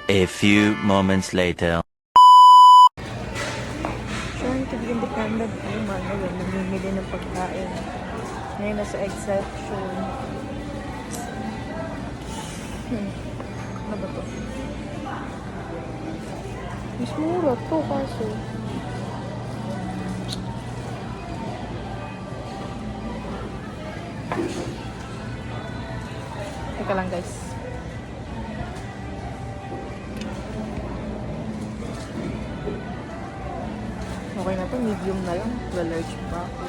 A few moments later. Trying to be independent woman. Ayun, namimili ng pagkain. Ngayon nasa egg section. Ano ba to? Mas mura to kaso. Teka lang guys. Okay na to, medium na lang. Large pa ako.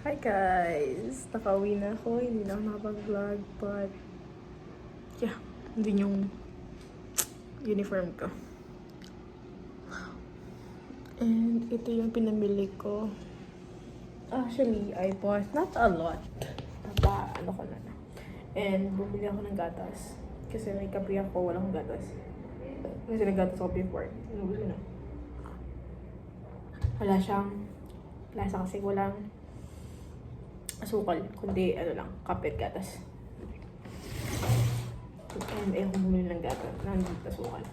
Hi guys! Nakauwi na ako. Hindi na ako nakapag-vlog. But, yeah. Hindi yung uniform ko. And ito yung pinamili ko. Actually, I bought not a lot. Ano ko na. And bumili ako ng gatas. Kasi may kape ako, walang gatas. Kasi nagatas ako before. Ano gusto na? Wala siyang lasa kasi walang asukal, kundi ano lang, kape at gatas. And ayaw kong bumili ng gatas, ng asukal.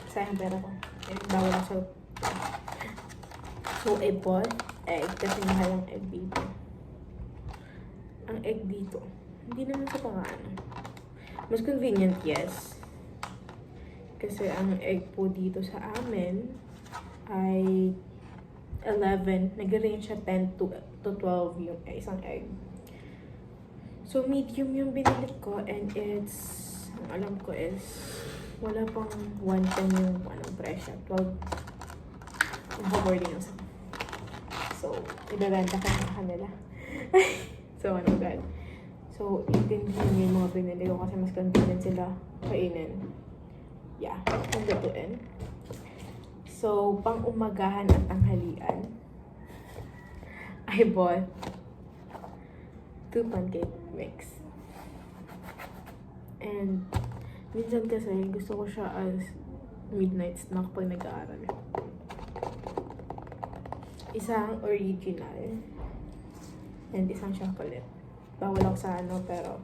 Sayang pera ko. And bawal ako sa... So, I bought egg kasi mahal ang egg dito. Ang egg dito, hindi naman sa pangaano. Mas convenient, yes. Kasi ang egg po dito sa amin ay 11, nag-range siya 10 to 12 yung isang egg. So, medium yung binili ko and it's, ang alam ko is, wala pang 110 yung presyo. 12, yung hoarding yung sama. So, ibebenta ko na kanila. So, ano God. So, intindihin yung mga pinili ko kasi mas convenient sila kainin. Yeah, kung lutuin. So, pang umagahan at tanghalian, I bought 2 pancake mix. And, minsan kasi gusto ko siya as midnight snack pag nag-aaral. Isang original and isang chocolate. Bawal ako sa ano, pero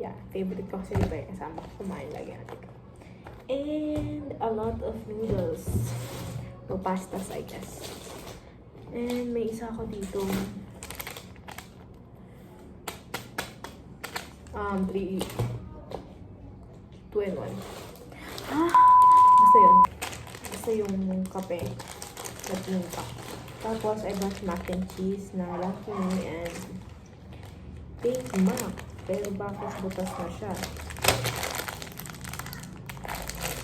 yeah, favorite ko kasi diba yung kasama ko kumain lagi natin. And a lot of noodles. O pastas, I guess. And may isa ako dito. 2 in 1. Basta yun. Basta yung kape at minta. Tapos, I bought mac and cheese na Lucky Me and Big Mac. Pero bakit butas na siya?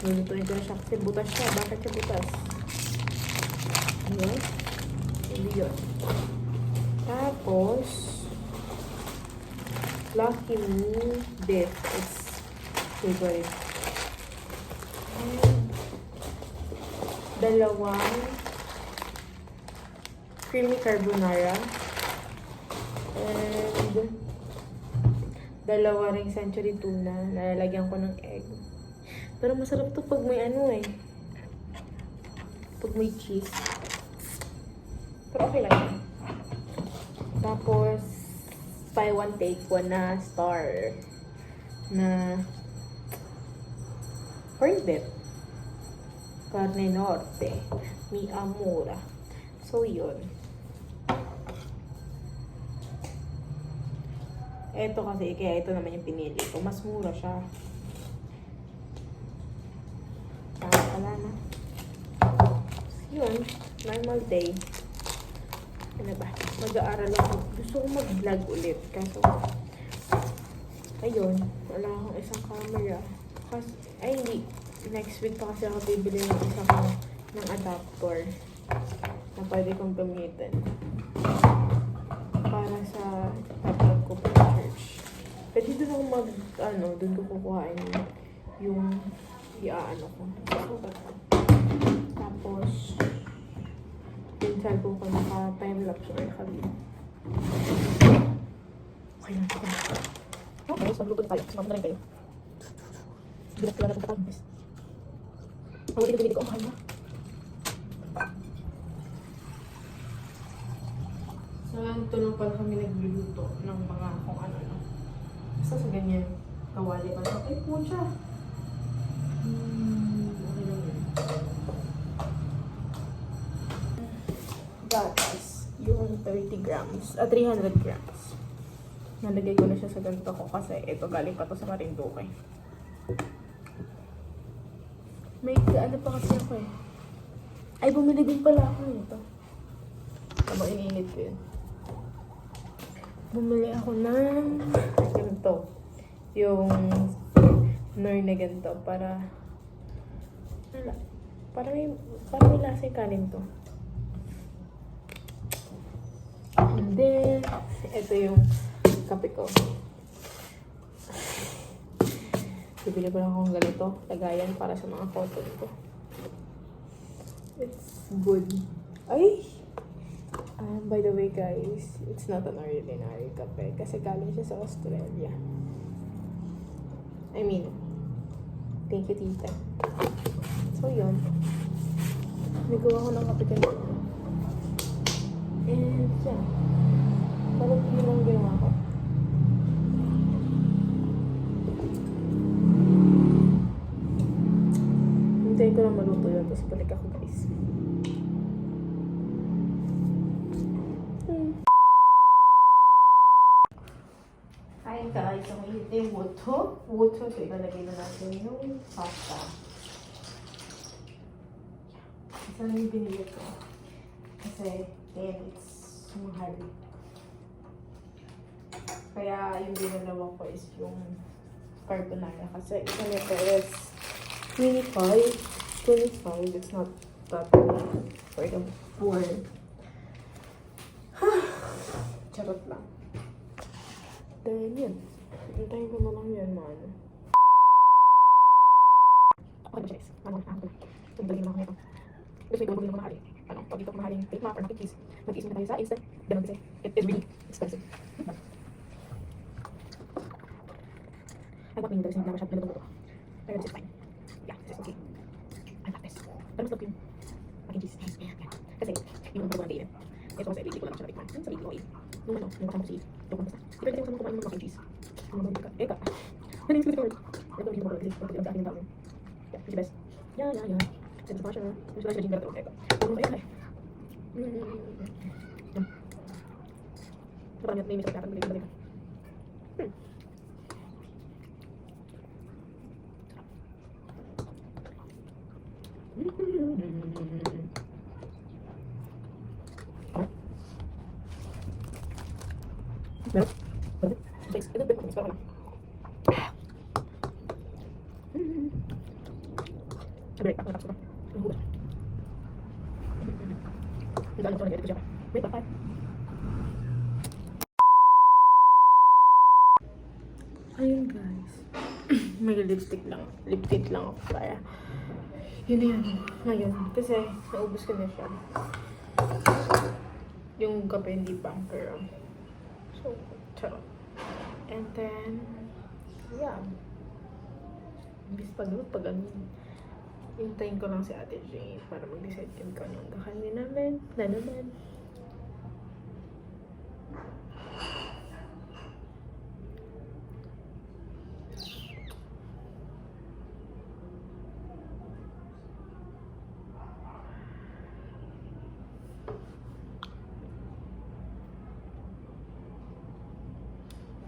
Lulutuin ko na siya kasi butas siya. Bakit siya butas? Ayan. Hindi yun. Tapos, Lucky Me beef. It's favorite. And, dalawang creamy carbonara. And, dalawa ring century tuna. Nalalagyan ko ng egg. Pero masarap to pag may ano eh. Pag may cheese. Pero okay lang yun. Tapos, buy one take one na star. Na corn dip. Carne Norte. Mi Amora. So, yun. Eto kasi, kaya ito naman yung pinili ko. Mas mura siya. Pala na. yun, normal day. Ano ba? Mag-aaral ako. Gusto ko mag-vlog ulit. Kaso, ayun, wala akong isang camera. Kasi, ay hindi. Next week pa kasi ako bibili ng ng adapter na pwede kong gamitin para sa tablet ko pa church. Pwede doon ako doon ko kukuhain yung iaano ko. So, tapos, yung cellphone ko naka-timelapse or naka-video. Okay lang, okay lang. Okay, so magluto na tayo. Sumama na rin kayo. Bilat ko lang natin kapag. Ang ulit na ko, mahal na. So, ito lang pala kami nagluluto ng mga kung ano-ano. Basta sa ganyan, kawali pa. Ay, pucha! Okay lang yun. Gatas, yung 30 grams, 300 grams. Nalagay ko na siya sa ganito ko kasi ito galing pa to sa Marinduque. May ano pa kasi ako eh. Ay, bumili din pala ako nito. Habang iniinit ko yun. Bumili ako ng ganito. Yung Nor na ganito para may lasa yung kanin to. And then, ito yung kape ko. Bibili ko lang akong ganito. Lagayan para sa mga cotton ko. It's good. Ay! By the way guys, it's not an ordinary kape kasi galing siya sa Australia. I mean, thank you tita. So yun. May gawa ko ng kape ganito. And yeah. Parang yun lang ginawa ko. Hintayin ko lang maluto yun, tapos balik ako guys. Hi guys, ang mainit na yung water. So ilalagay na natin yung pasta. Isa lang yung binili ko. Kasi, it's mahal. Kaya yung ginalawa ko is yung carbonara. Kasi isa nito is 25. It's not that for the poor. Charot lang. Then yun. Hintayin ko na lang yan, man. Okay na siya guys. Sundali naman ako nito. Gusto ko gawin ng mahali. Pag dito mahaling take map or nakikis. Mag-iisip na tayo sa instant. Ganun kasi. It is really expensive. I want me to never shop ganito. Pero this is fine. Yeah, this is okay. I love this. Pero mas love yung mac and cheese. Kasi yung pag-1 day ito kasi weekly ko lang siya natikman. Sa weekly ko nung kasama ko si Ito basta. Di ba kasama kumain ng mac and cheese? Ang mga ka. Ano yung sweet word? Ito yung mga kasi pag sa akin ng tao. Yeah, it's the best. Yeah. Since pa siya. Gusto na siya din ganito. Ano ba yun? Naparang yun na yung isa kaya balik. Meron? Thanks. Ito ba? Mas parang break up. Nakapos ko. Ang hudas. Ang galing ko nag-edit ko siya. Wait, bakit? Ayun guys. May lipstick lang. Lip tint lang ako kaya. Yun na yun. Ngayon. Kasi naubos ko na siya. Yung kape hindi pa. Pero so, charot. And then, yeah. Bis pag ano, hintayin ko lang si Ate Jane para mag-decide kung anong kakainin namin. Na naman.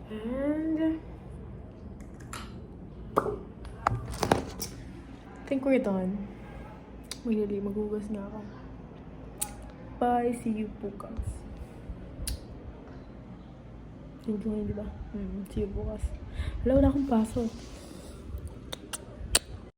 And I think we're done. Finally, maghugas na ako. Bye. See you bukas. Thank you ngayon, di ba? See you bukas. Wala akong pasok.